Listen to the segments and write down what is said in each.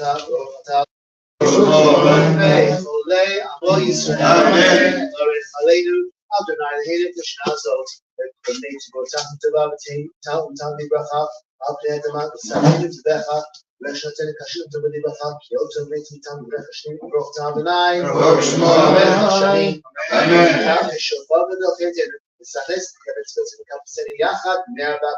אתה עולה עמו ישראל, ברך עלינו, אדוני אלוהינו את השנה הזאת, ובני תבואתך טובה ותן לברכה, על פני אדמה ושרנו תבכה, ושנתנו קשים טובה לברכה, כי עוד טוב בני תיתן לברכה שנים, ברוך אתה אדוני, ברוך שמו, ברוך השנים, אמן, כשופר גדול חטאנו, וסחס לקבל צפצנו וכפסנו יחד, מהרבה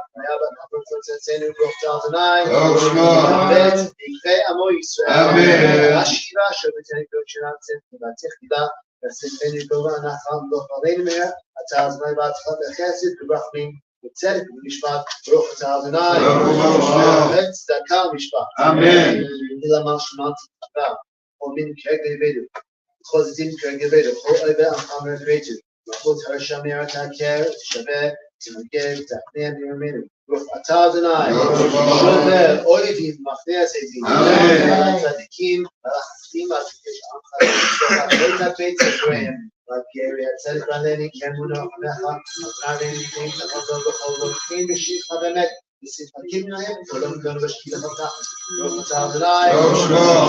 כפרצנו, ברוך אתה אדוני, ברוך שמו, בית יקרה עמו ישראל, אמן, השירה אשר בתנו קוד שנעצם, ובעתך תילה, ושמחנו גובה הנחה, ברוך עלינו מהר, אתה אדוני בעתך בחסד וברחמים, בצדק ובמשפט, ברוך אתה אדוני, צדקה ומשפט, אמן, ולמר שמעת תקווה, עולמים כרגע יבדו, בכל זיתים כרגע יבדו, בכל אויבי עמך מרדבתו, מלכות הרשע מהרה תעקר, תשווה, תמגר, תכניע מימינו, ברוך אתה אדוני, שובר אויבים מחנה הזיתים, צדיקים, מלאכתים והתקש עמך, לא תפץ אבריהם, גרי הצדק רענני, כן מונו עמך, רענני נקיים תחתו בכל ולכן בשבחה באמת, ושמחקים להם, ולא מגונו בשקילה חלקה, ברוך אתה אדוני,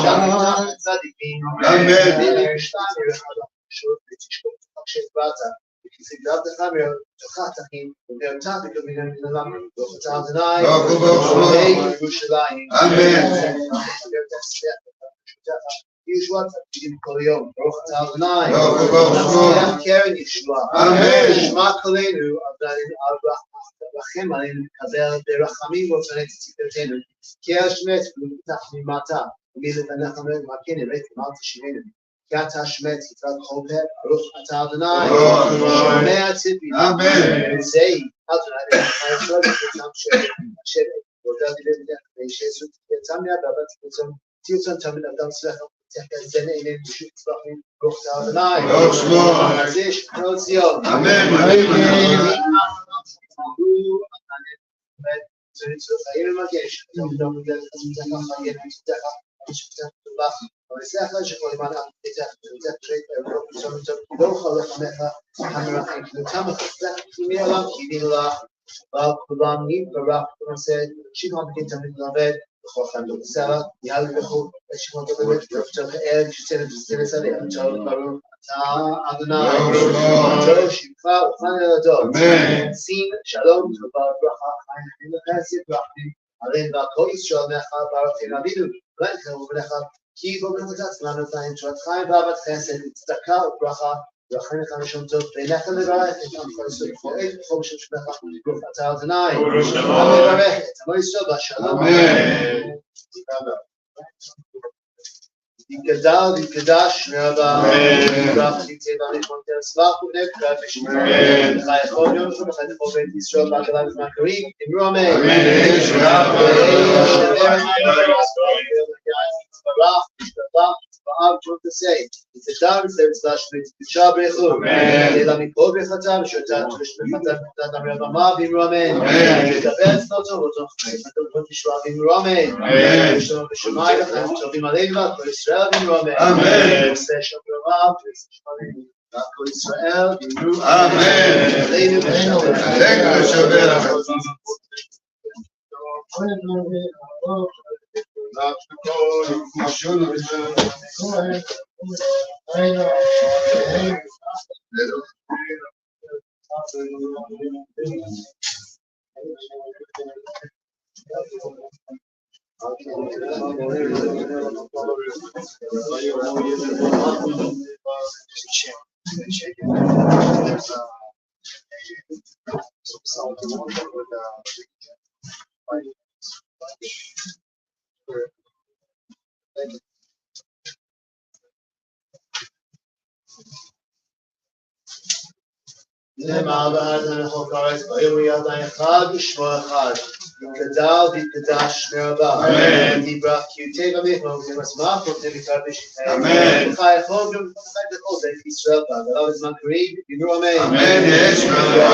שם נפתח לצדיקים, ונר שתיים ירחד לחשוב, ותשקום תחשב בעתה, וכיסי גרב דחמר, תוכה תחים, ובאותה בקבינה מנלם, ברוך אתה אדוני, ובאי ירושלים, אמן, ישוע תפקידים כל יום, ברוך אתה אדוני, נצליח קרן ישוע, שמע קולנו, רחם עלינו לקבל ברחמים ואופני תציקתנו, כי השמט ולפתח ממטה, ומלפניך מרכינו, ותמר תשירנו, כי אתה השמט יתרד כל פה, ברוך אתה אדוני, שומע ציפי, וזהי, אדוני, הישוד ותם שבט, ועודה דיבר בדרך, וישסו תקייתם מהבבת תקייתם, תיוצון תמיד אדם סלחה, תחכה זנה אליהם בשוט צלחים, ברוך אתה אדוני, ברוך שמו, אז יש כנות ציון, אמן, צריך חיים למגש, אתה מדבר מגלל את עצמך, חיים לתותך, משפטך טובה, אבל זה אחרי שכל אימן תתך, תתך שרית, לא אוכל לחמך, המרחים, כנותם החזק, כמי עולם, כידינו לך, אבל כולם נתברך, ונעשה, שכם בגין תמיד לעבד, בכל חנדו בסלע, יעל ובחור, שכם תבמת, ותוך הערב, שצנת וסתנת עלי, אנשאר ברור, אתה אדוני, אנשאר שמחה וחן ילדות, שים שלום, טובה וברכה, חיים וחסד ורחמים, עליהם ועל כל ישראל מאחר ברכתנו אבינו, ולכם ובלך, כי בו בנתת לנו את האנשרת חיים ואהבת חסד, צדקה וברכה, ולכן לך נשום טוב, ואינך לברך את עמך ישראל, בכל עת ובכל בשם שמך, ברוך אתה אדוני, המברך את עמו ישראל בשלום. יתגדל ויתקדש רבה, ברוך תצא במלכות תרסבך ונקרא בשמך, וחי יכול יום שלום, וחי לכל בית ישראל בהגלה בזמן קריב, אמרו אמן. I'll try to say, it's a down service slash with Shabrechu. Ela mipol bechata, v'shotat bechata bechata b'Rama b'Ramen. V'tabetz noto v'toch v'toch v'shua b'Ramen. V'shom v'shomai v'chem tovim aleinu v'kol Yisrael b'Ramen. V'seh shom b'Rama v'kol Yisrael b'Ramen. Aleinu v'shabbat. נאמר באדן חוק הארץ, ביום ידיים אחד ושמו אחד, יתגדל ויתקדש מרבה, יתברך כי יוטה במכלול, ומסמך פרוטה מקרב בשכם, וחי יכול גם לפתח לכל בית ישראל בה, ולא בזמן קריב, יאמרו אמן. אמן, יש מרבה.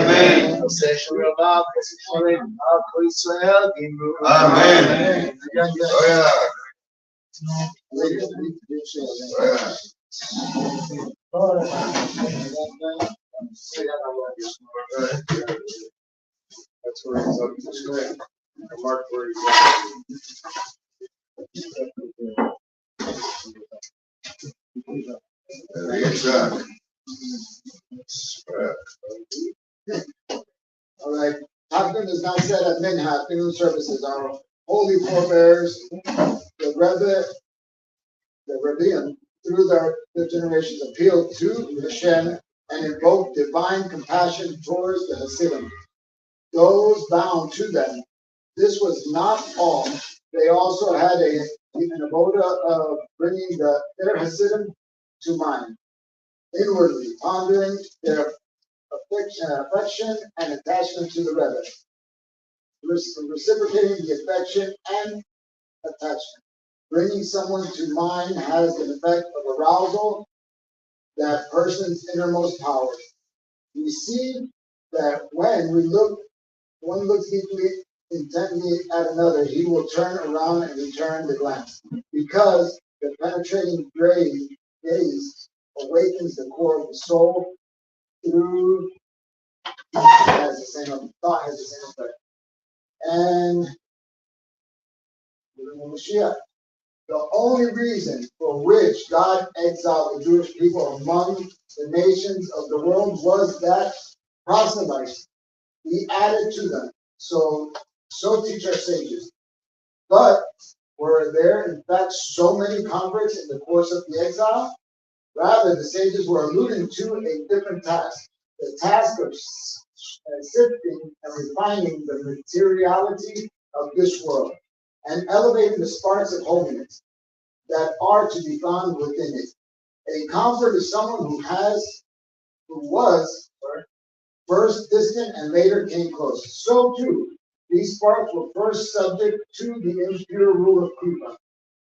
Amen. That's where he's up to screen. Mark where he's All right. Hafton is now said at Mincha Maariv Services. Our holy forebears, the Rebbeim, through their generations, appealed to Hashem and invoked divine compassion towards the Hasidim, those bound to them. This was not all. They also had an avoda of bringing their Hasidim to mind, inwardly pondering their affection and attachment to the Rebbe, reciprocating the affection and attachment. Bringing someone to mind has an effect of arousal that person's innermost powers. We see that when one looks deeply, intently at another, he will turn around and return the glance, because the penetrating gaze awakens the core of the soul through has the same effect. And Mashiach, the only reason for which God exiled the Jewish people among the nations of the world was that proselytes He added to them. So teach our sages. But were there in fact so many converts in the course of the exile? Rather, the sages were alluding to a different task, the task of sifting and refining the materiality of this world and elevating the sparks of holiness that are to be found within it. A convert is someone who was first distant and later came close. So too, these sparks were first subject to the impure rule of Kripa,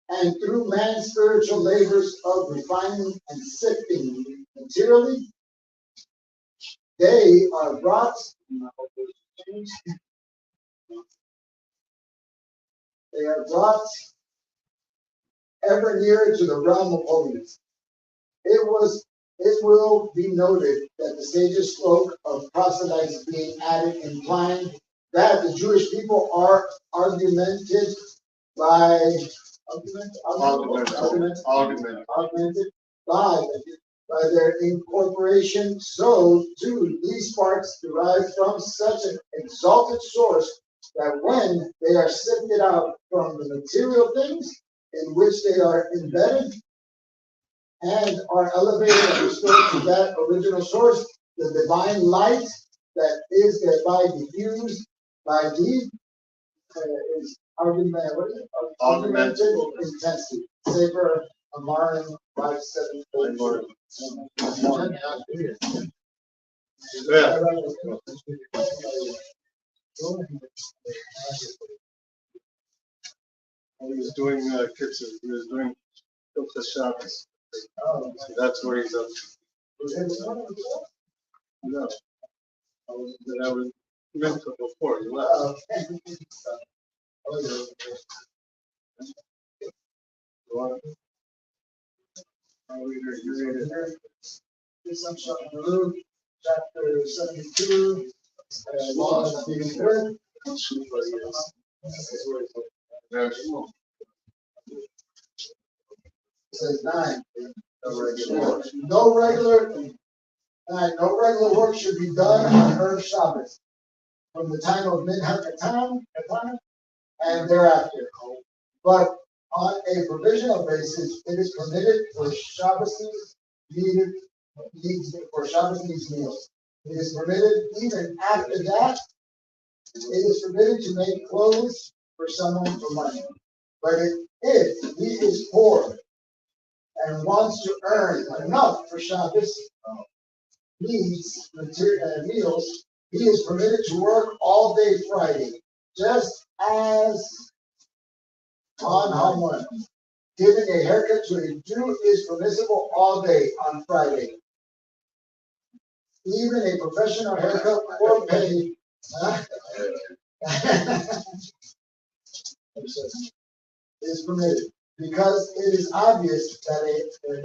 and through man's spiritual labors of refining and sifting materially, they are brought ever nearer to the realm of holiness. It will be noted that the sages spoke of proselytes being added, implying that the Jewish people are augmented by their incorporation. So too, these sparks derive from such an exalted source that when they are sifted out from the material things in which they are embedded and are elevated and restored to that original source, the divine light that is thereby diffused by the is augmented intensity. Safer Amarim 574. Yeah. He was doing kitchen. He was doing Hilchos Shabbos. So that's where he's up to. No. I was Mincha before you left. Luke chapter 72, law of being good. It says 9. No regular work should be done on Erev Shabbos from the time of Mincha and thereafter. But on a provisional basis, it is permitted for Shabbos needs meals. It is permitted even after that. It is permitted to make clothes for someone for money. But if he is poor and wants to earn enough for Shabbos meals, he is permitted to work all day Friday, just as on Haman. Giving a haircut to a Jew is permissible all day on Friday. Even a professional haircut for pay is permitted because it is obvious that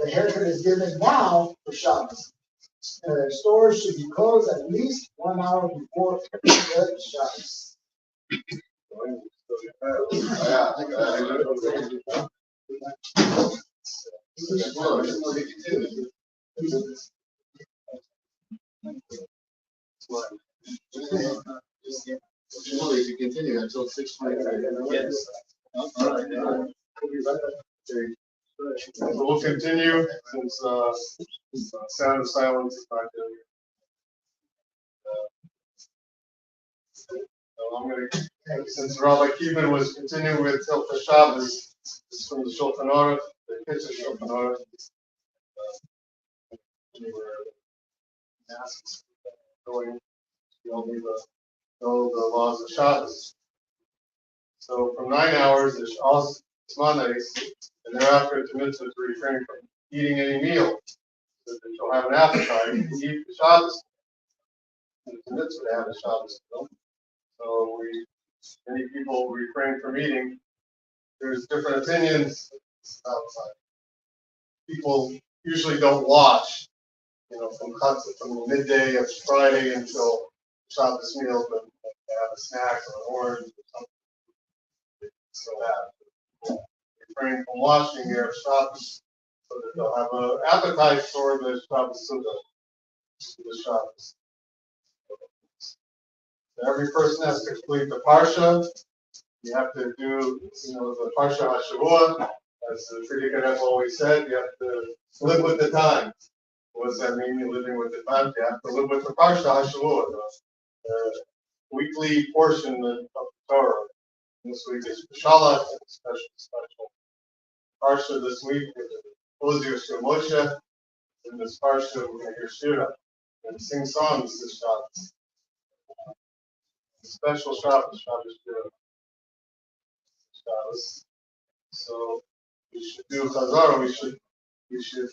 the haircut is given now for Shabbos. Stores should be closed at least 1 hour before the Shabbos. If you continue until 6:23. Yes. All right. We'll continue since sound of silence is not good. So I'm going to, since Rabbi Kiban was continuing with Hilchos Shabbos, this is from the Shulchan Aruch, the Kitzur Shulchan Aruch. We were asked going, you all need to know the laws of Shabbos. So from 9 hours, there's all Smanes, and thereafter it's a mitzvah to refrain from eating any meal, so that you'll have an appetite to eat the Shabbos. It's a mitzvah to have a Shabbos meal. So many people refrain from eating. There's different opinions. People usually don't watch, from the midday of Friday until Shabbos meal, but they have a snack or an orange or something. So that refrain from watching their Shabbos, so that they'll have an appetite for the Shabbos Sukkah, the Shabbos. So every person has to complete the Parsha. You have to do, the Parsha HaShavua, as the Frierdiker always said, you have to live with the times. What does that mean, you're living with the times? You have to live with the Parsha HaShavua, the weekly portion of the Torah. This week is Shalach, and special Parsha this week is Ozir Shir Moshe. In this Parsha, we're going to hear Shira and sing songs this Shabbos. Special Shabbos, Shabbos. So we should do Chazara. We should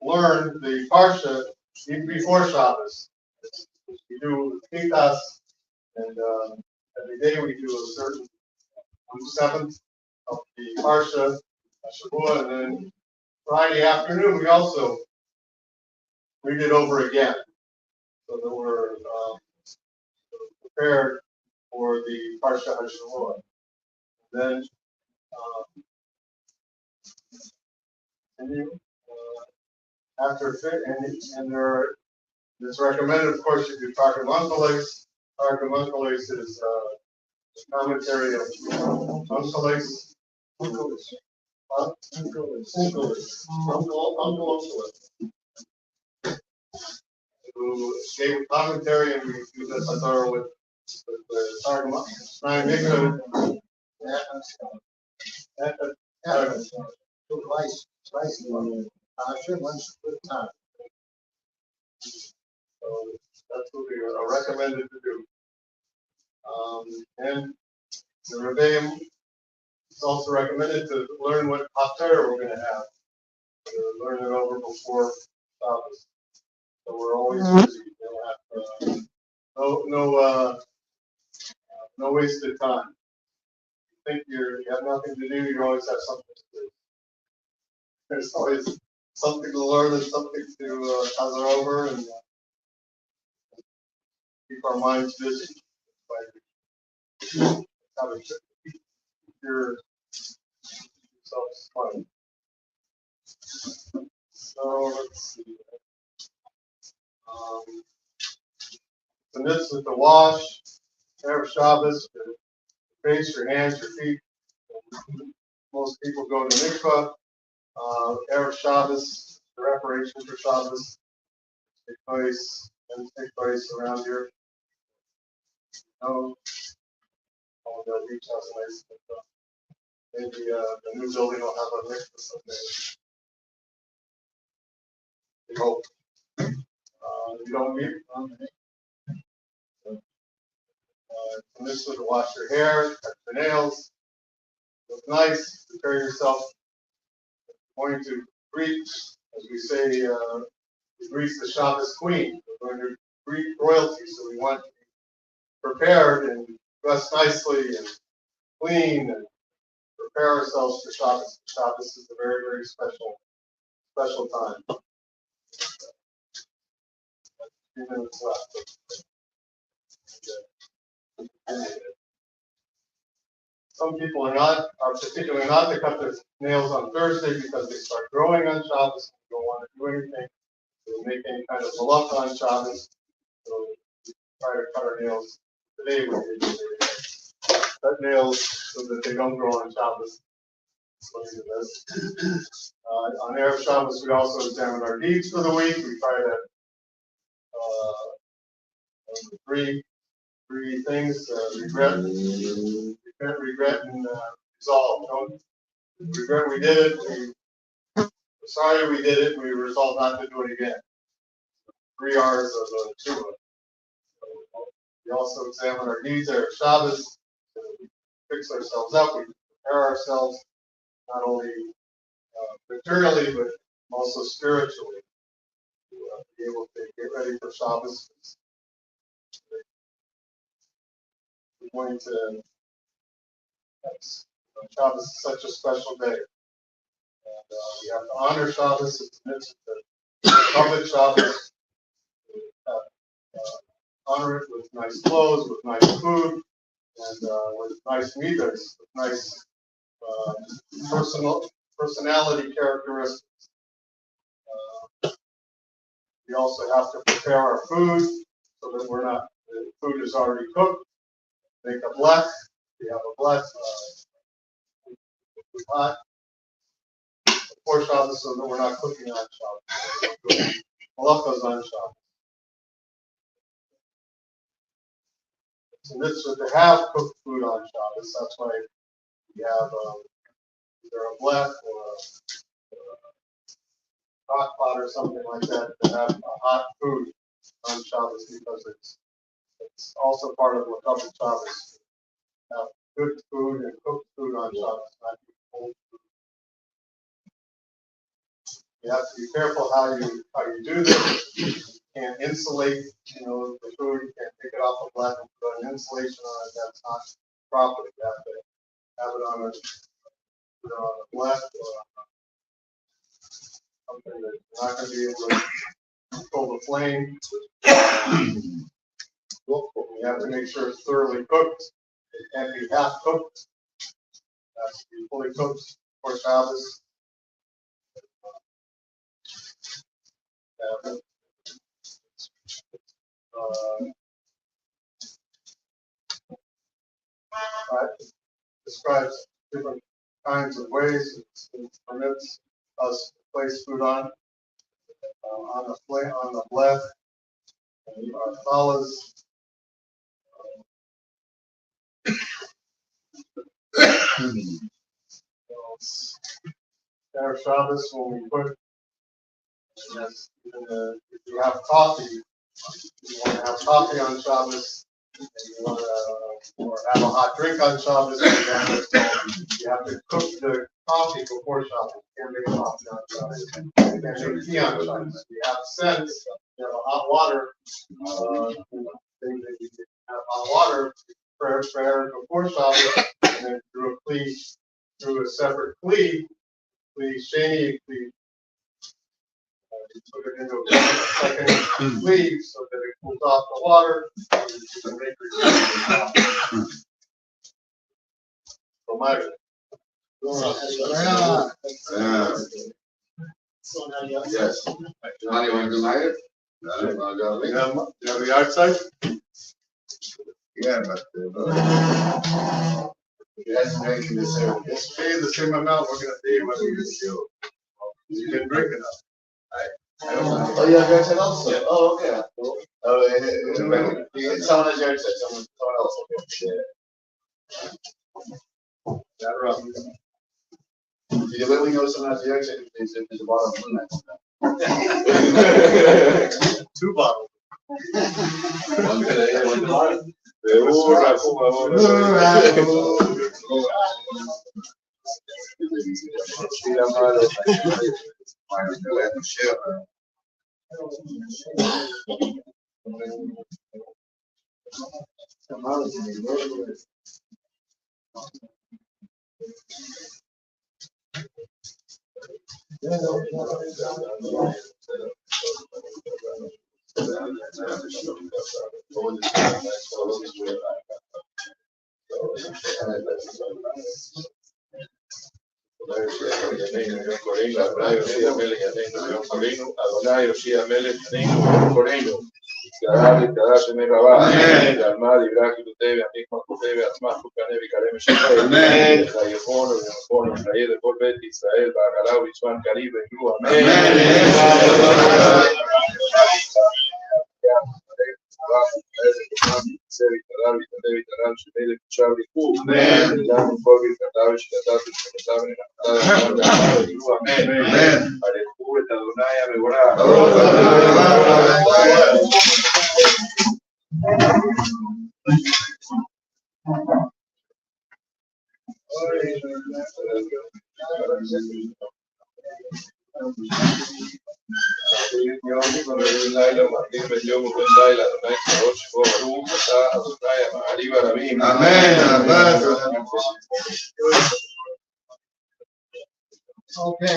learn the Parsha even before Shabbos. We do Kitas, and every day we do a certain 1/7 of the Parsha, Shavua, and then Friday afternoon we also read it over again, so that we're prepared for the Parsha HaShavua. Then after and it's recommended, of course, you do Targum Unkeles. Targum Unkeles is a commentary of Unkeles. who gave a commentary, and we do this with the Targum. Twice one. Pasha, once good time. So that's what we are recommended to do. And the Rebbeim, it's also recommended to learn what Haftarah we're going to have. To learn it over before Shabbos. So we're always busy. We don't have no wasted time. You think you have nothing to do, you always have something to do. There's always something to learn and something to cover over and keep our minds busy. Have a keep yourself fun. So let's see. The mitzvah to wash, Erev Shabbos, your face, your hands, your feet. Most people go to mikvah. Erev Shabbos, the reparation for Shabbos, take place around here. No, the beach has a nice mikvah. Maybe the new building will have a mikvah someday. We hope. You don't meet. This would wash your hair, cut your nails, look nice, prepare yourself. We're going to greet, as we say, we greet the Shabbos Queen. We're going to greet royalty, so we want to be prepared and dress nicely and clean and prepare ourselves for Shabbos. Shabbos is a very, very special time. A few minutes left. Some people are particularly not to cut their nails on Thursday because they start growing on Shabbos and don't want to do anything. They make any kind of malach on Shabbos. So we try to cut our nails today when we do cut nails so that they don't grow on Shabbos. On Erev Shabbos, we also examine our deeds for the week. We try to three things: regret, and resolve. Don't regret we did it. We're sorry we did it. We resolve not to do it again. 3 R's of 2. We also examine our needs Erev Shabbos. We fix ourselves up. We prepare ourselves not only materially but also spiritually to be able to get ready for Shabbos. We're going to. Shabbos is such a special day. And we have to honor Shabbos. It's a mitzvah to public Shabbos. Honor it with nice clothes, with nice food, and with nice midas, with nice personality characteristics. We also have to prepare our food so that the food is already cooked. Make a blech. We have a blech hot before Shabbos so that we're not cooking on Shabbos. Malachos on Shabbos. So this is to have cooked food on Shabbos. That's why we have either a blech or a crock pot or something like that to have a hot food on Shabbos because it's also part of Makabed Shabbos. Have good food and cooked food on Shabbos, not cold food. You have to be careful how you do this. You can't insulate, the food. You can't take it off the blech and put an insulation on it. That's not proper. You have to have it on a blech or something that you're not going to be able to control the flame. You have to make sure it's thoroughly cooked. It can't be half cooked. It has to be fully cooked for Shabbos. Describes different kinds of ways it permits us to place food on the blech. Our fellas. Our Shabbos when we put, yes, if you have coffee, you want to have coffee on Shabbos, and you want to or have a hot drink on Shabbos, you have to cook the coffee before Shabbos. You can't make coffee on Shabbos. You can't make tea on Shabbos. You have sense, you have a hot water, thing that you can have hot water, prayer before Shabbos, and then through a separate cleave, shady, you put it into a second cleave so that it cools off the water. You can make your so Myra. Yes. Johnny, want to do Myra? You have the outside? Yeah, but it has to make this area. We'll pay the same amount we're gonna pay whether you can drink enough. I don't know. Oh, you have your outside also? Yeah. Oh, okay. Someone has your outside, someone else. That rough. The way we know someone has the outside is if there's a bottle of blue light. 2 bottles. One today and one tomorrow. אדוני יושיע מלך עלינו וקורנו ידע ותדע שמי רבה ועלמא דברי כתותי ועמיק מלכותי ועצמך וכנה וקרא משחי ויכון ויכון וחיי לכל בית ישראל בעגלה ובצמן קריב ויהיו אמן שמלך אפשר לקום גם כל ברכתה ושתתה ושתתה וננחתה ויהיו אמן הלכו את אדוני המבורך לילה ומרדים את יום ובן לילה אדוני קרוב שבו ברוך אתה אדוני המעריב הרבים אמן Okay,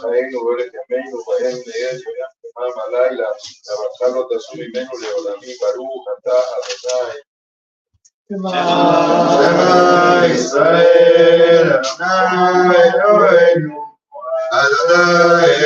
חיינו ואורך ימינו בהם נהיה ויחתמם הלילה והברכה לא תעשו ממנו לעולמי ברוך אתה אדוני שמע ישראל אדוני אלוהינו אדוני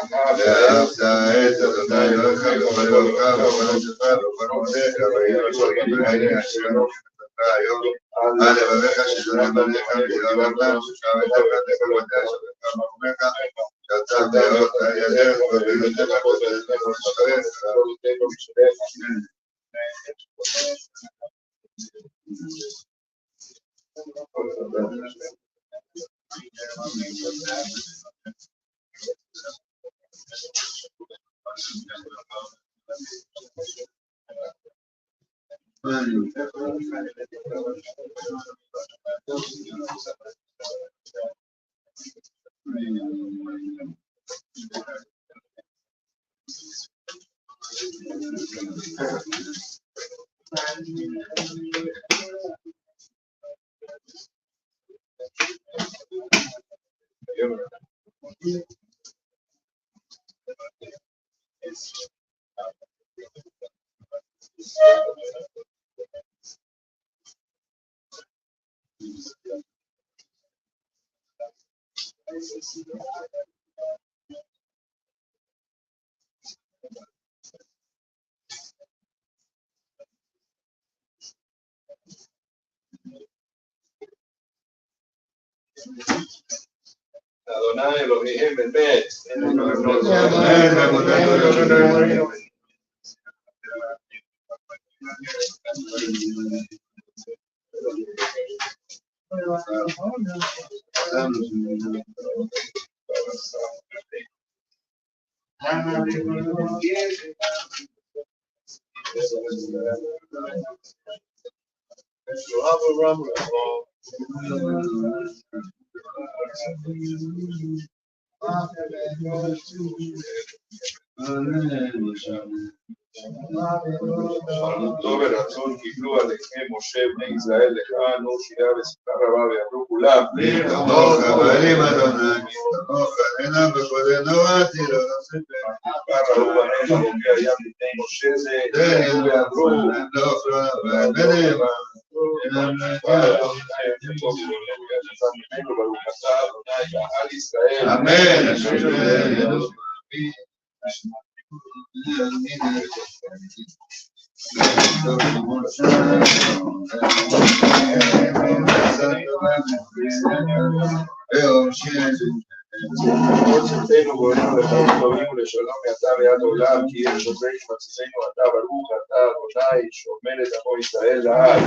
אחד ואהבת את אדוני אלוהיך בכל לבבך ובכל נפשך ובכל מעשיך ויהי בכל גדולי אשר נתת היום על לבביך שזורם בניך וידברת ששמעת ועתך ודע שבך מקומך שאתה תאהב ידך ובנותיך ובנותיך אדוני אלוהיהם באמת. חלומתו ורצון קיבלו עליכם משה בני ישראל לכאן נור שירה ושמחה רבה ויאמרו כולם תמוך הבלים אדוני, תמוך עלינו בכבודנו עתידו ראו בניך רוגי הים לפני משה זה ואמרו ברוך אתה אדוני קהל ישראל אמן. צאתנו גאולנו לחיים טובים ולשלום מעתה ועד עולם כי יש עוזרנו מציזנו אתה ברוך אתה אדוני שומר את עמו ישראל לעד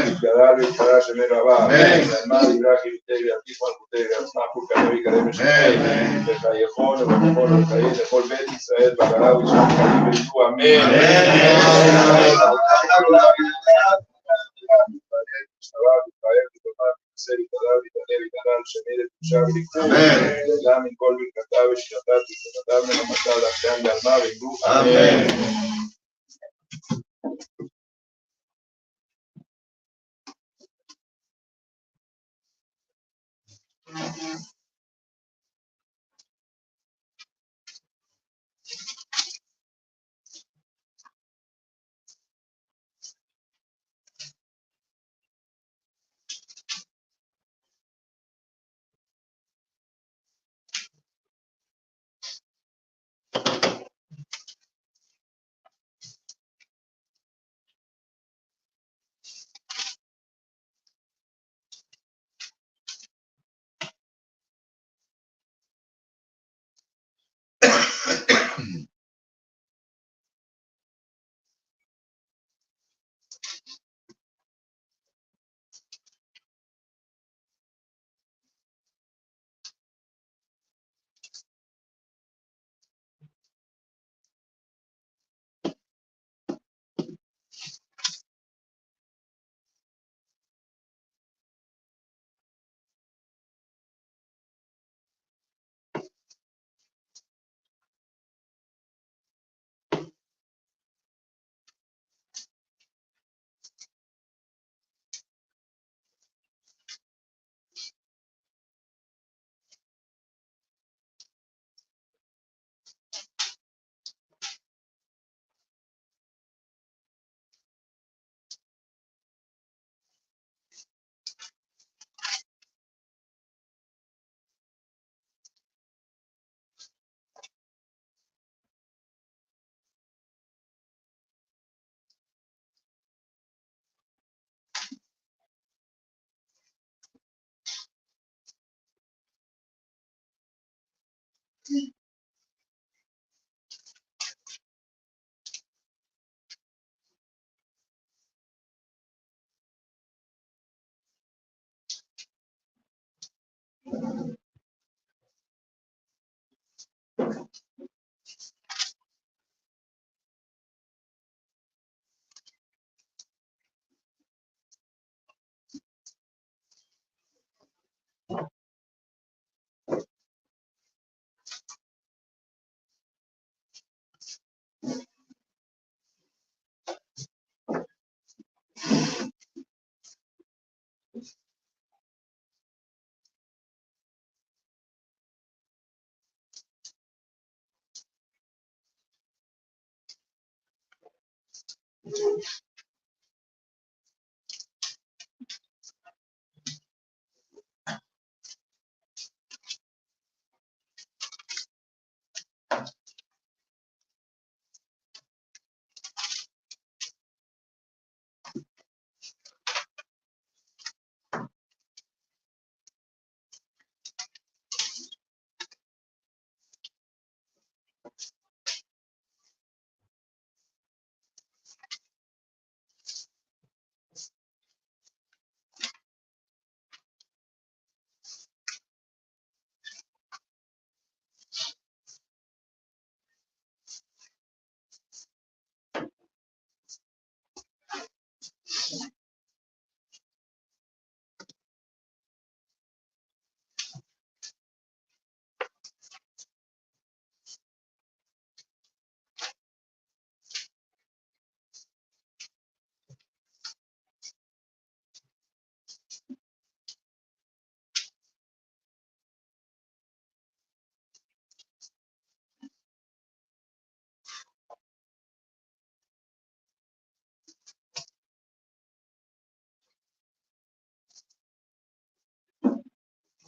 יתגדל ויתחדש שמי רבה נאמר יברח יבטא ויעטיף מלכותי ויעצמח כל כנראה ויקרב משמי וחייכון ובטחון ולחיי לכל בית ישראל בגלה וישם חיים וליטו אמן גם מכל ברכתה ושכתה ותשכתה מלמתה להשם בעלמה ויגרו אמן.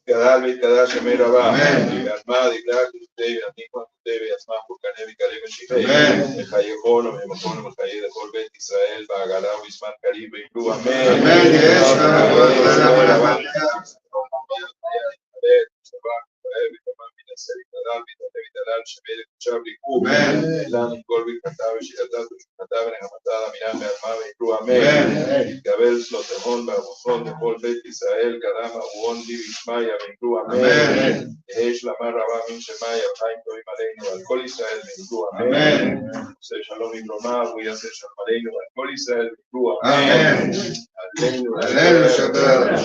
גדל והתקדש שמי רבה, ועלמה דגלה כתותי ועתיקמה כתותי ויצמח פורקנה ויקלה ושיחי, וחיי חול וממכון ומחיי לכל בית ישראל בעגלה ובזמן קריב ויפלו אמן. לנו כל ברכתה ושירתה ושכתה ונחמתה למינם בעלמה ויפלו אמן. יתקבל סלוטמון בארמוכון לכל בית ישראל קרם ארון בי וישמעיה ויפלו אמן. יהי שלמה רבה מן שמיה וחיים טובים עלינו ועל כל ישראל ויפלו אמן. עושה שלום יברומם והוא יעשה שלום עלינו ועל כל ישראל ויפלו אמן. עלינו שבת.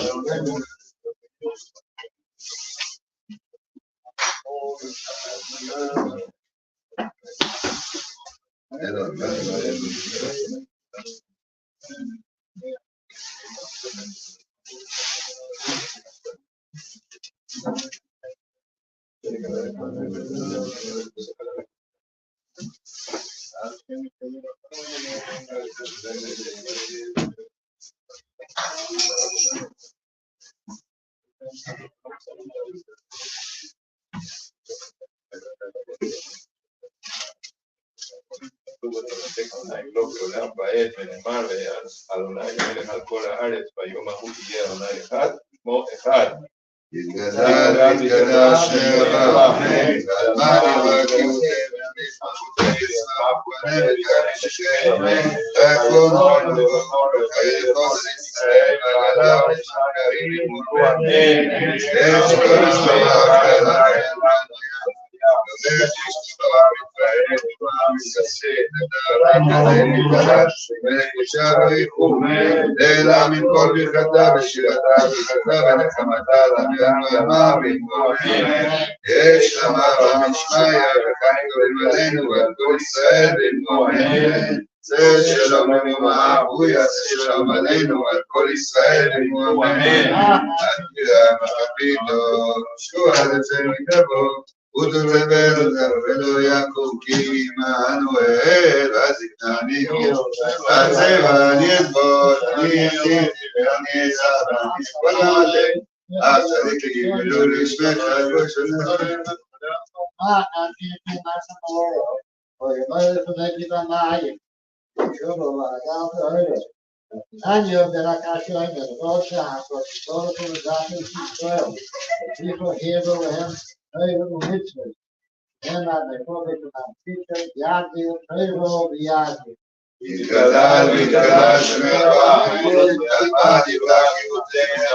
לעולם בעת ונאמר אדוני מלך על כל הארץ ביום ההוא תהיה אדוני אחד כמו אחד. יתגדל ויתקדש שם רבה, ועלמה יברכי תקון כל מבוא וחיי כל ישראל ועגלה ונשמע קרים אמן. יש כל משפחה אלא מן כל ברכתה ושירתה וברכתה ונחמתה למעלמה ויתברך. יש שלמה ומשמעיה וחיים טובים עלינו ועל כל ישראל ואמרו אמן. זה שלום ומרומה הוא יעשה שלום עלינו ועל כל ישראל ואמרו אמן. עתידה מחפיתו שוע לצלו יתבוא ותדבר ולא יעקב כי עמנואל הזקנה אני הצבע אני אסבול אני עשיתי ואני אסבע אני אסבול עליהם אז צריך לגמלו לשמך כל שונה אני יודע רק שלהם ולא שעה כל התולדת של ישראל people here והם Pharaoh mitzvah, and I may probably come teacher, Yagil, Pharaoh, Yagil. יתגדל ויתקדש שם רבה, ועלמה יברכי ותהי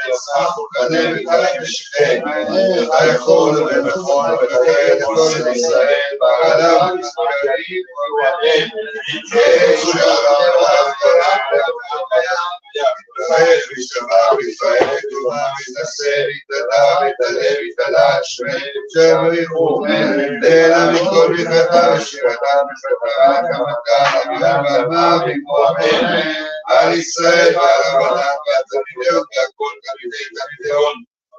ויצמח פורקנה ויקלה ושיחי, ויכול ומכון וחיי לכל ישראל בעגלה ובזמן קריב אמן. יש שלום ויתברך וישתבח ויתפאר טובה ויתנשא ויתעלה ויתעלה ויתעלש ויברכו אמן. אלא מכל ברכתה ושירתה וברכתה והקמתה למינם בעלמה ויאמרו אמן. על ישראל ועל עבודת ועל תלמידות ועל כל תלמידון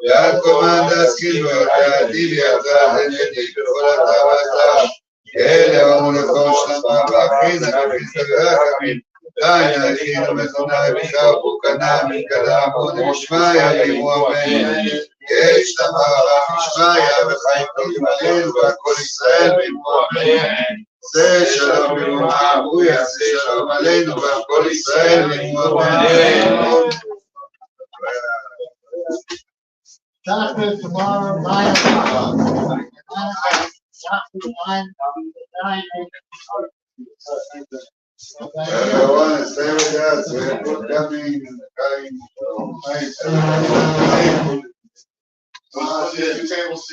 ועל קומן להשכיל ויודע עתיד וידע הנדי בכל אתה ואתה כאלה אמרו לכל שלמה ואחרינה וכניסה ורחמים די נאכינו מזונה וביכה ופורקנה מקלה עמוד ומשמעיה ויאמרו אמן. יש שלמה ומשמעיה וחיים טובים עלינו ועל כל ישראל ויאמרו אמן. זה שלום ומרומה הוא יעשה שלום עלינו ועל כל ישראל ויאמרו אמן. Chapter tomorrow, 9 o'clock. Chapter 9. Everyone, stay with us. We're coming. Thanks.